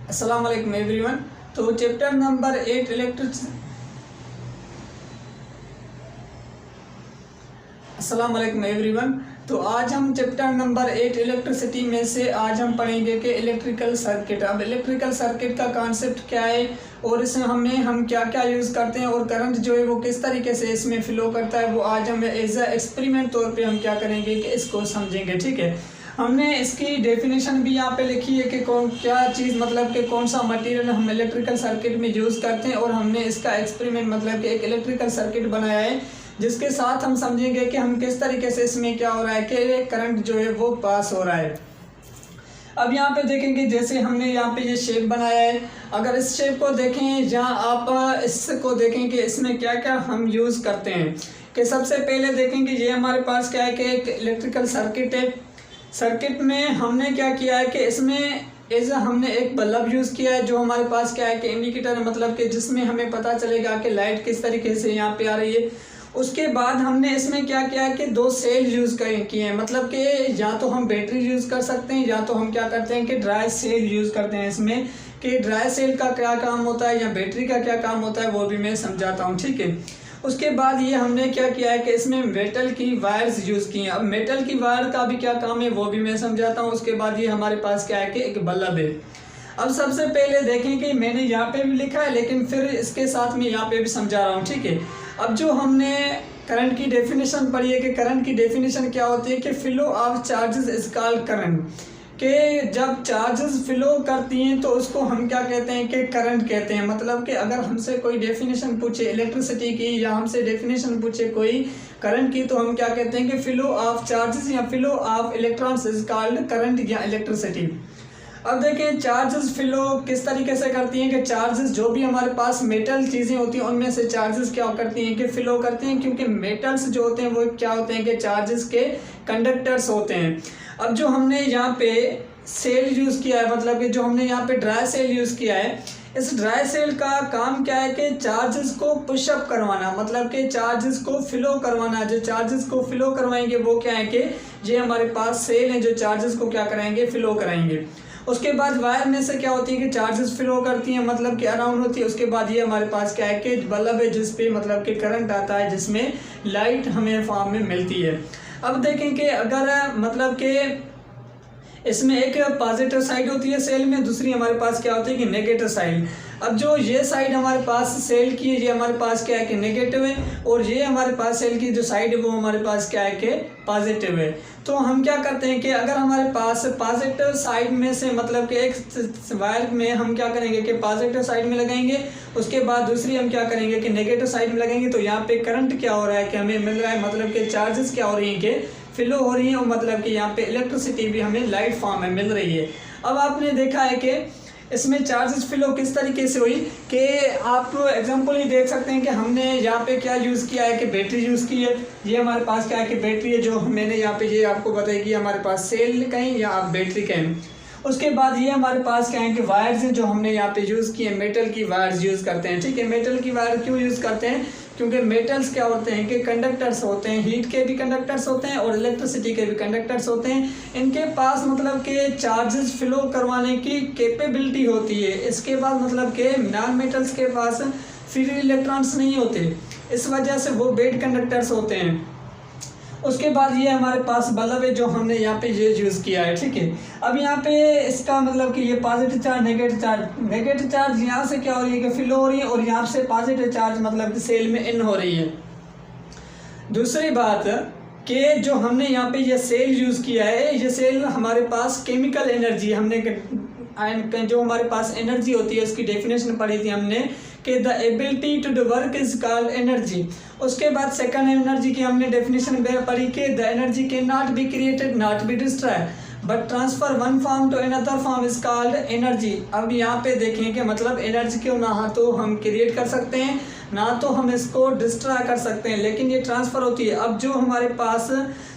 अस्सलाम वालेकुम एवरीवन। तो चैप्टर नंबर 8 अस्सलाम वालेकुम एवरीवन। तो आज हम चैप्टर नंबर 8 इलेक्ट्रिसिटी में से आज हम पढ़ेंगे कि इलेक्ट्रिकल सर्किट। अब इलेक्ट्रिकल सर्किट का कॉन्सेप्ट क्या है और इसमें हम क्या क्या यूज़ करते हैं और करंट जो है वो किस तरीके से इसमें फ्लो करता है, वो आज हम एज अ एक्सपेरिमेंट तौर पे हम क्या करेंगे कि इसको समझेंगे। ठीक है, हमने इसकी डेफिनेशन भी यहाँ पे लिखी है कि कौन क्या चीज़ मतलब कि कौन सा मटेरियल हम इलेक्ट्रिकल सर्किट में यूज़ करते हैं, और हमने इसका एक्सपेरिमेंट मतलब कि एक इलेक्ट्रिकल सर्किट बनाया है जिसके साथ हम समझेंगे कि हम किस तरीके से इसमें क्या हो रहा है कि करंट जो है वो पास हो रहा है। अब यहाँ पे देखेंगे, जैसे हमने यहाँ पे ये शेप बनाया है, अगर इस शेप को देखें जहाँ आप इसको देखें कि इसमें क्या क्या हम यूज़ करते हैं, कि सबसे पहले देखेंगे ये हमारे पास क्या है कि एक इलेक्ट्रिकल सर्किट है। सर्किट में हमने क्या किया है कि इसमें हमने एक बल्ब यूज़ किया है जो हमारे पास क्या है कि इंडिकेटर, मतलब कि जिसमें हमें पता चलेगा कि लाइट किस तरीके से यहाँ पे आ रही है। उसके बाद हमने इसमें क्या किया है कि दो सेल यूज़ किए हैं, मतलब कि या तो हम बैटरी यूज़ कर सकते हैं या तो हम क्या करते हैं कि ड्राई सेल यूज़ करते हैं। इसमें कि ड्राई सेल का क्या काम होता है या बैटरी का क्या काम होता है वो भी मैं समझाता हूँ। ठीक है, उसके बाद ये हमने क्या किया है कि इसमें मेटल की वायर्स यूज़ की हैं। अब मेटल की वायर का भी क्या काम है वो भी मैं समझाता हूँ। उसके बाद ये हमारे पास क्या है कि एक बल्ब है। अब सबसे पहले देखें कि मैंने यहाँ पे भी लिखा है लेकिन फिर इसके साथ में यहाँ पे भी समझा रहा हूँ। ठीक है, अब जो हमने करंट की डेफिनेशन पढ़ी है कि करंट की डेफिनेशन क्या होती है कि flow of charges is called current, कि जब चार्जेस फ्लो करती हैं तो उसको हम क्या कहते हैं कि करंट कहते हैं। मतलब कि अगर हमसे कोई डेफिनेशन पूछे इलेक्ट्रिसिटी की या हमसे डेफिनेशन पूछे कोई करंट की तो हम क्या कहते हैं कि फ्लो ऑफ चार्जेस या flow of electrons is called current या इलेक्ट्रिसिटी। अब देखें चार्जेस फ्लो किस तरीके से करती हैं कि चार्जेस जो भी हमारे पास मेटल चीज़ें होती हैं उनमें से चार्जेस क्या करती हैं कि फ्लो करती हैं, क्योंकि मेटल्स जो होते हैं वो क्या होते हैं कि चार्जेस के कंडक्टर्स होते हैं। अब जो हमने यहाँ पे सेल यूज़ किया है, मतलब कि जो हमने यहाँ पे ड्राई सेल यूज़ किया है, इस ड्राई सेल का काम क्या है कि चार्जेस को पुशअप करवाना, मतलब कि चार्जेस को फ्लो करवाना। जो चार्जेस को फ्लो करवाएंगे वो क्या है कि ये हमारे पास सेल हैं जो चार्जेस को क्या कराएंगे, फ्लो कराएंगे। उसके बाद वायर में से क्या होती है कि चार्जेस फ्लो करती हैं, मतलब कि अराउंड होती है। उसके बाद ये हमारे पास क्या है कि बल्ब है जिस पे मतलब कि करंट आता है, जिसमें लाइट हमें फॉर्म में मिलती है। अब देखें कि अगर मतलब कि इसमें एक पॉजिटिव साइड होती है सेल में, दूसरी हमारे पास क्या होती है कि नेगेटिव साइड। अब जो ये साइड हमारे पास सेल की है ये हमारे पास क्या है कि नेगेटिव है, और ये हमारे पास सेल की जो साइड है वो हमारे पास क्या है कि पॉजिटिव है। तो हम क्या करते हैं कि अगर हमारे पास पॉजिटिव साइड में से मतलब कि एक वायर में हम क्या करेंगे कि पॉजिटिव साइड में लगाएंगे, उसके बाद दूसरी हम क्या करेंगे कि नेगेटिव साइड में लगाएंगे, तो यहाँ पे करंट क्या हो रहा है कि हमें मिल रहा है, मतलब कि चार्जेस क्या हो रही हैं कि फ्लो हो रही है, और मतलब कि यहाँ पे इलेक्ट्रिसिटी भी हमें लाइट फॉर्म में मिल रही है। अब आपने देखा है कि इसमें चार्जेस फ्लो किस तरीके से हुई कि आप एग्जांपल ही देख सकते हैं कि हमने यहाँ पे क्या यूज़ किया है कि बैटरी यूज़ की है। ये हमारे पास क्या है कि बैटरी है जो मैंने यहाँ पे ये आपको बताई कि हमारे पास सेल कहीं या आप बैटरी कहीं। उसके बाद ये हमारे पास क्या है कि वायर्स हैं जो हमने यहाँ पे यूज़ किए, मेटल की वायर्स यूज़ करते हैं। ठीक है, मेटल की वायर क्यों यूज़ करते हैं, क्योंकि मेटल्स क्या होते हैं कि कंडक्टर्स होते हैं, हीट के भी कंडक्टर्स होते हैं और इलेक्ट्रिसिटी के भी कंडक्टर्स होते हैं। इनके पास मतलब कि चार्जेस फ्लो करवाने की कैपेबिलिटी होती है। इसके बाद मतलब कि नॉन मेटल्स के पास फ्री इलेक्ट्रॉन्स नहीं होते, इस वजह से वो बेड कंडक्टर्स होते हैं। उसके बाद ये हमारे पास बल्ब है जो हमने यहाँ पे ये यूज़ किया है। ठीक है, अब यहाँ पे इसका मतलब कि ये पॉजिटिव चार्ज नेगेटिव चार्ज यहाँ से क्या हो रही है कि फ्लो हो रही है, और यहाँ से पॉजिटिव चार्ज मतलब कि सेल में इन हो रही है। दूसरी बात कि जो हमने यहाँ पे ये सेल यूज़ किया है, ये सेल हमारे पास केमिकल एनर्जी हमने जो हमारे पास एनर्जी होती है उसकी डेफिनेशन पढ़ी थी हमने कि the ability to the work is called energy. उसके बाद सेकंड एनर्जी की हमने डेफिनेशन पढ़ी कि the energy can not be created not be destroyed but transfer one form to another form is called energy. अब यहाँ पे देखें कि मतलब एनर्जी को ना तो हम क्रिएट कर सकते हैं ना तो हम इसको डिस्ट्रॉय कर सकते हैं, लेकिन ये ट्रांसफ़र होती है। अब जो हमारे पास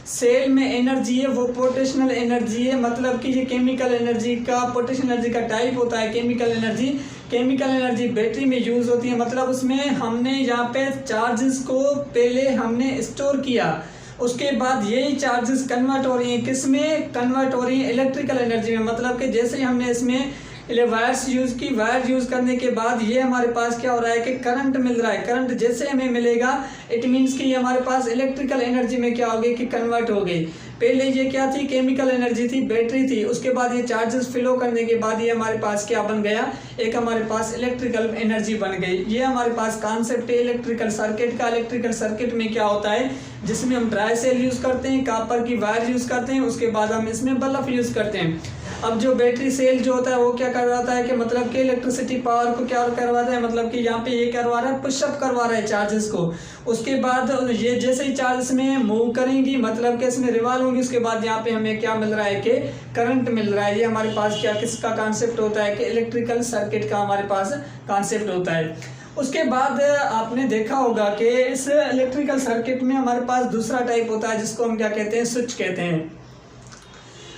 सेल में एनर्जी है वो पोटेंशियल एनर्जी है, मतलब कि ये केमिकल एनर्जी का पोटेंशियल एनर्जी का टाइप होता है chemical energy. Chemical energy battery में यूज़ होती है, मतलब उसमें हमने यहाँ पे चार्जेस को पहले हमने स्टोर किया, उसके बाद यही चार्जेस कन्वर्ट हो रही हैं, किस में कन्वर्ट हो रही हैं, इलेक्ट्रिकल एनर्जी में। मतलब कि जैसे ही हमने इसमें वायर्स यूज़ की, वायर यूज़ करने के बाद ये हमारे पास क्या हो रहा है कि करंट मिल रहा है। करंट जैसे हमें मिलेगा इट मीन्स कि ये हमारे पास इलेक्ट्रिकल एनर्जी में क्या हो गई कि कन्वर्ट हो गई। पहले ये क्या थी, केमिकल एनर्जी थी, बैटरी थी, उसके बाद ये चार्जेस फिलो करने के बाद ये हमारे पास क्या बन गया, एक हमारे पास इलेक्ट्रिकल एनर्जी बन गई। ये हमारे पास कॉन्सेप्ट है इलेक्ट्रिकल सर्किट का। इलेक्ट्रिकल सर्किट में क्या होता है, जिसमें हम ड्राई सेल यूज़ करते हैं, कॉपर की वायर यूज़ करते हैं, उसके बाद हम इसमें बल्ब यूज़ करते हैं। अब जो बैटरी सेल जो होता है वो क्या करवाता है कि मतलब कि इलेक्ट्रिसिटी पावर को क्या करवाता है, मतलब कि यहाँ पे ये करवा रहा है, पुशअप करवा रहा है चार्जेस को। उसके बाद ये जैसे ही चार्जेस में मूव करेंगी, मतलब कि इसमें रिवॉल्व होंगी, उसके बाद यहाँ पे हमें क्या मिल रहा है कि करंट मिल रहा है। ये हमारे पास क्या किसका कॉन्सेप्ट होता है कि इलेक्ट्रिकल सर्किट का हमारे पास कॉन्सेप्ट होता है। उसके बाद आपने देखा होगा कि इस इलेक्ट्रिकल सर्किट में हमारे पास दूसरा टाइप होता है जिसको हम क्या कहते हैं, स्विच कहते हैं।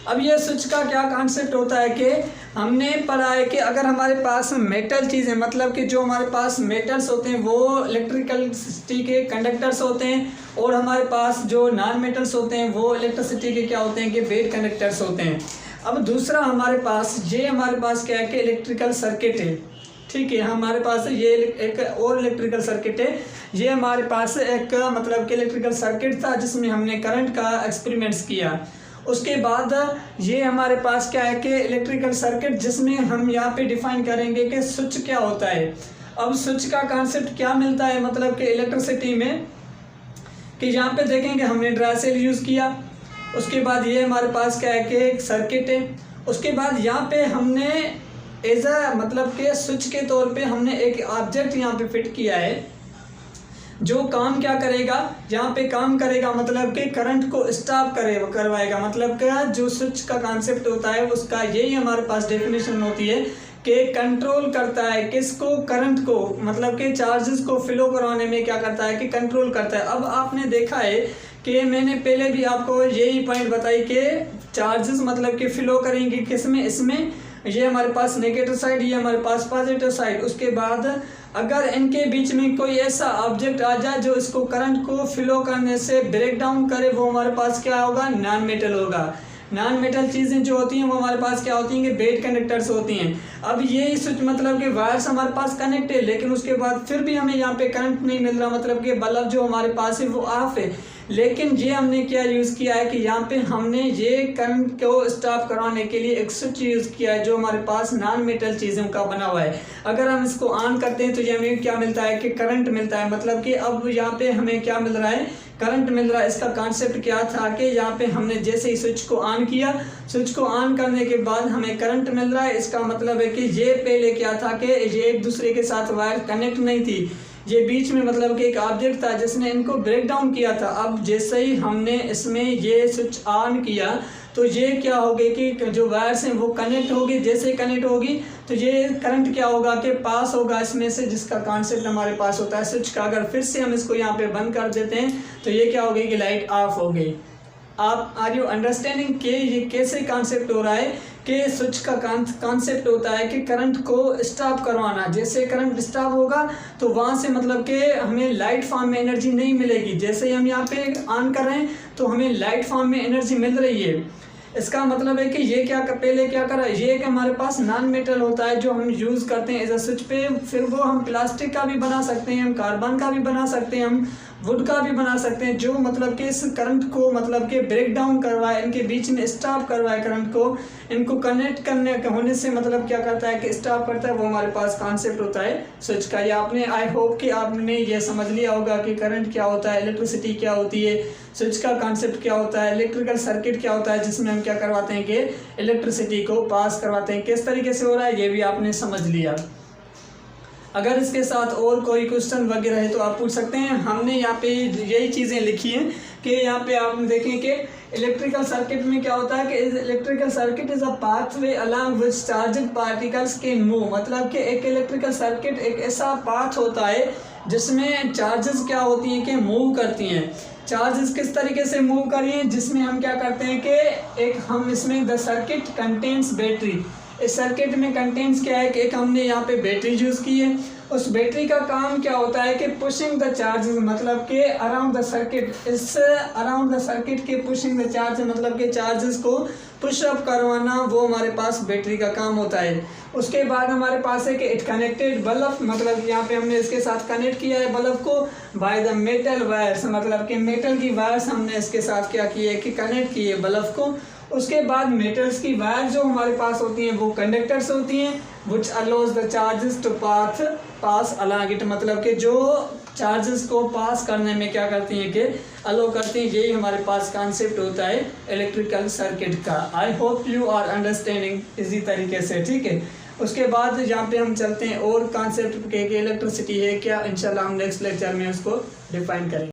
अब ये स्विच का क्या कॉन्सेप्ट होता है कि हमने पढ़ा है कि अगर हमारे पास मेटल चीज़ें, मतलब कि जो हमारे पास मेटल्स होते हैं वो इलेक्ट्रिकलिसिटी के कंडक्टर्स होते हैं, और हमारे पास जो नॉन मेटल्स होते हैं वो इलेक्ट्रिसिटी के क्या होते हैं कि बेड कंडक्टर्स होते हैं। अब दूसरा हमारे पास क्या है कि इलेक्ट्रिकल सर्किट है, ठीक है। हमारे पास ये एक और इलेक्ट्रिकल सर्किट है। ये हमारे पास एक मतलब कि इलेक्ट्रिकल सर्किट था जिसमें हमने करंट का एक्सपेरिमेंट्स किया। उसके बाद ये हमारे पास क्या है कि इलेक्ट्रिकल सर्किट जिसमें हम यहाँ पे डिफाइन करेंगे कि स्विच क्या होता है। अब स्विच का कॉन्सेप्ट क्या मिलता है मतलब कि इलेक्ट्रिसिटी में, कि यहाँ पे देखेंगे हमने ड्राई सेल यूज़ किया, उसके बाद ये हमारे पास क्या है कि एक सर्किट है। उसके बाद यहाँ पे हमने एज अ मतलब कि स्विच के तौर पे हमने एक ऑब्जेक्ट यहाँ पे फिट किया है जो काम क्या करेगा, यहाँ पे काम करेगा मतलब कि करंट को स्टॉप करवाएगा। मतलब क्या जो स्विच का कॉन्सेप्ट होता है उसका यही हमारे पास डेफिनेशन होती है कि कंट्रोल करता है किसको, करंट को, मतलब कि चार्जेस को फ्लो करवाने में क्या करता है कि कंट्रोल करता है। अब आपने देखा है कि मैंने पहले भी आपको यही पॉइंट बताई कि चार्जेस मतलब कि फ्लो करेंगे किसमें, इसमें ये हमारे पास नेगेटिव साइड, ये हमारे पास पॉजिटिव साइड। उसके बाद अगर इनके बीच में कोई ऐसा ऑब्जेक्ट आ जाए जो इसको करंट को फ्लो करने से ब्रेक डाउन करे, वो हमारे पास क्या होगा, नॉन मेटल होगा। नॉन मेटल चीज़ें जो होती हैं वो हमारे पास क्या होती हैं कि बेड कंडक्टर्स होती हैं। अब ये स्विच मतलब कि वायर्स हमारे पास कनेक्ट है, लेकिन उसके बाद फिर भी हमें यहाँ पे करंट नहीं मिल रहा, मतलब कि बल्ब जो हमारे पास है वो ऑफ है। लेकिन ये हमने क्या यूज़ किया है कि यहाँ पे हमने ये करंट को स्टॉप करवाने के लिए एक स्विच यूज़ किया है जो हमारे पास नॉन मेटल चीज़ों का बना हुआ है। अगर हम इसको ऑन करते हैं तो ये हमें क्या मिलता है कि करंट मिलता है, मतलब कि अब यहाँ पे हमें क्या मिल रहा है, करंट मिल रहा है। इसका कॉन्सेप्ट क्या था कि यहाँ पे हमने जैसे ही स्विच को ऑन किया, स्विच को ऑन करने के बाद हमें करंट मिल रहा है। इसका मतलब है कि ये पहले क्या था कि ये एक दूसरे के साथ वायर कनेक्ट नहीं थी, ये बीच में मतलब कि एक ऑब्जेक्ट था जिसने इनको ब्रेक डाउन किया था। अब जैसे ही हमने इसमें ये स्विच ऑन किया तो ये क्या होगी कि जो वायर्स हैं वो कनेक्ट होगी, जैसे कनेक्ट होगी तो ये करंट क्या होगा कि पास होगा इसमें से, जिसका कॉन्सेप्ट हमारे पास होता है स्विच का। अगर फिर से हम इसको यहाँ पे बंद कर देते हैं तो ये क्या होगी कि लाइट ऑफ हो गई। आप आर यू अंडरस्टैंडिंग कि ये कैसे कॉन्सेप्ट हो रहा है कि स्विच का कॉन्सेप्ट होता है कि करंट को स्टॉप करवाना। जैसे करंट स्टॉप होगा तो वहाँ से मतलब कि हमें लाइट फॉर्म में एनर्जी नहीं मिलेगी। जैसे ही हम यहाँ पे ऑन कर रहे हैं तो हमें लाइट फॉर्म में एनर्जी मिल रही है। इसका मतलब है कि ये क्या पहले क्या कर रहा है, ये कि हमारे पास नॉन मेटल होता है जो हम यूज़ करते हैं एज अ स्विच पे। फिर वो हम प्लास्टिक का भी बना सकते हैं, हम कार्बन का भी बना सकते हैं, हम वुड का भी बना सकते हैं, जो मतलब कि इस करंट को मतलब कि ब्रेक डाउन करवाए, इनके बीच में स्टॉप करवाए करंट को, इनको कनेक्ट करने होने से मतलब क्या करता है कि स्टॉप करता है। वो हमारे पास कॉन्सेप्ट होता है स्विच का। ये आपने आई होप कि आपने ये समझ लिया होगा कि करंट क्या होता है, इलेक्ट्रिसिटी क्या होती है, स्विच का कॉन्सेप्ट क्या होता है, इलेक्ट्रिकल सर्किट क्या होता है जिसमें हम क्या करवाते हैं कि इलेक्ट्रिसिटी को पास करवाते हैं। किस तरीके से हो रहा है ये भी आपने समझ लिया। अगर इसके साथ और कोई क्वेश्चन वगैरह है तो आप पूछ सकते हैं। हमने यहाँ पे यही चीज़ें लिखी हैं कि यहाँ पे आप देखें कि इलेक्ट्रिकल सर्किट में क्या होता है कि electrical circuit is a pathway along which charged particles can move. मतलब कि एक इलेक्ट्रिकल सर्किट एक ऐसा पाथ होता है जिसमें चार्जेस क्या होती हैं कि मूव करती हैं। चार्जेस किस तरीके से मूव करिए, जिसमें हम क्या करते हैं कि एक हम इसमें द सर्किट कंटेन्स बैटरी, इस सर्किट में कंटेंट्स क्या है कि एक हमने यहाँ पे बैटरी यूज़ की है। उस बैटरी का काम क्या होता है कि पुशिंग द चार्जेस, मतलब कि अराउंड द सर्किट, इस अराउंड द सर्किट के पुशिंग द चार्ज, मतलब कि चार्जेस को पुशअप करवाना, वो हमारे पास बैटरी का काम होता है। उसके बाद हमारे पास है कि इट कनेक्टेड बल्ब, मतलब यहाँ पे हमने इसके साथ कनेक्ट किया है बल्ब को बाय द मेटल वायर्स, मतलब कि मेटल की वायर्स हमने इसके साथ क्या किए कि कनेक्ट किए बल्ब को। उसके बाद मेटल्स की वायर जो हमारे पास होती हैं वो कंडक्टर्स होती हैं, which allows the charges to pass along it, मतलब कि जो चार्जेस को पास करने में क्या करती हैं कि अलो करती हैं। यही हमारे पास कॉन्सेप्ट होता है इलेक्ट्रिकल सर्किट का। I hope you are understanding इसी तरीके से, ठीक है। उसके बाद यहाँ पे हम चलते हैं और कॉन्सेप्ट के इलेक्ट्रिसिटी है क्या, इंशाल्लाह हम नेक्स्ट लेक्चर में उसको डिफाइन करेंगे।